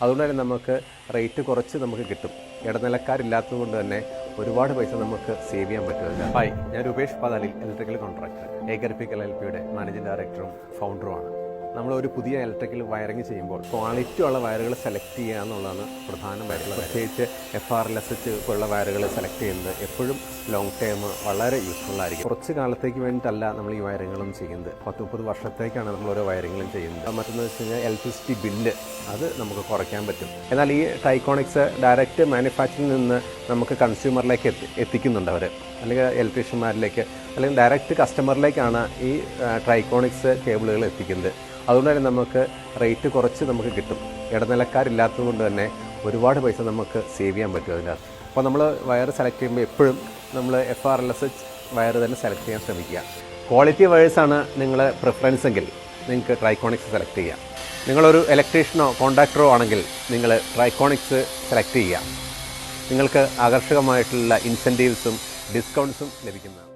അതുകൊണ്ട് തന്നെ നമുക്ക് റേറ്റ് കുറച്ച് നമുക്ക് കിട്ടും. ഇടനിലക്കാരില്ലാത്തത് കൊണ്ട് തന്നെ ഒരുപാട് പൈസ നമുക്ക് സേവ് ചെയ്യാൻ പറ്റുമല്ല. ഹായ്, ഞാൻ രൂപേഷ് പാതാലിൽ ഇലക്ട്രിക്കൽ കോൺട്രാക്ടർ, ഏകർപ്പിക്കൽ LPയുടെ മാനേജിംഗ് ഡയറക്ടറും ഫൗണ്ടറുമാണ്. നമ്മളൊരു പുതിയ ഇലക്ട്രിക്കൽ വയറിങ് ചെയ്യുമ്പോൾ ക്വാളിറ്റി ഉള്ള വയറുകൾ സെലക്ട് ചെയ്യുക എന്നുള്ളതാണ് പ്രധാനമായിട്ടുള്ളത്. പ്രത്യേകിച്ച് FRLSH ഉള്ള വയറുകൾ സെലക്ട് ചെയ്യുന്നത് എപ്പോഴും ലോങ് ടൈം വളരെ യൂസ്ഫുൾ ആയിരിക്കും. കുറച്ച് കാലത്തേക്ക് വേണ്ടിയിട്ടല്ല നമ്മൾ ഈ വയറിങ്ങളും ചെയ്യുന്നത്, 10-30 വർഷത്തേക്കാണ് നമ്മൾ ഓരോ വയറിങ്ങളും ചെയ്യുന്നത്. മറ്റൊന്ന് വെച്ച് കഴിഞ്ഞാൽ ഇലക്ട്രിസിറ്റി ബില്ല് അത് നമുക്ക് കുറയ്ക്കാൻ പറ്റും. എന്നാൽ ഈ ട്രൈക്കോണിക്സ് ഡയറക്റ്റ് മാനുഫാക്ചറിൽ നിന്ന് നമുക്ക് കൺസ്യൂമറിലേക്ക് എത്തിക്കുന്നുണ്ട് അവർ, അല്ലെങ്കിൽ ഇലക്ട്രീഷ്യന്മാരിലേക്ക്, അല്ലെങ്കിൽ ഡയറക്റ്റ് കസ്റ്റമറിലേക്കാണ് ഈ ട്രൈക്കോണിക്സ് കേബിളുകൾ എത്തിക്കുന്നത്. അതുകൊണ്ട് തന്നെ നമുക്ക് റേറ്റ് കുറച്ച് നമുക്ക് കിട്ടും. ഇടനിലക്കാരില്ലാത്തത് കൊണ്ട് തന്നെ ഒരുപാട് പൈസ നമുക്ക് സേവ് ചെയ്യാൻ പറ്റും അതിനകത്ത്. അപ്പോൾ നമ്മൾ വയർ സെലക്ട് ചെയ്യുമ്പോൾ എപ്പോഴും നമ്മൾ FRLSH വയർ തന്നെ സെലക്ട് ചെയ്യാൻ ശ്രമിക്കുക. ക്വാളിറ്റി വയേഴ്സാണ് നിങ്ങളുടെ പ്രിഫറൻസ് എങ്കിൽ നിങ്ങൾക്ക് ട്രൈക്കോണിക്സ് സെലക്ട് ചെയ്യാം. നിങ്ങളൊരു ഇലക്ട്രീഷ്യനോ കോൺട്രാക്ടറോ ആണെങ്കിൽ നിങ്ങൾ ട്രൈക്കോണിക്സ് സെലക്ട് ചെയ്യുക. നിങ്ങൾക്ക് ആകർഷകമായിട്ടുള്ള ഇൻസെൻറ്റീവ്സും ഡിസ്കൗണ്ട്സും ലഭിക്കുന്നതാണ്.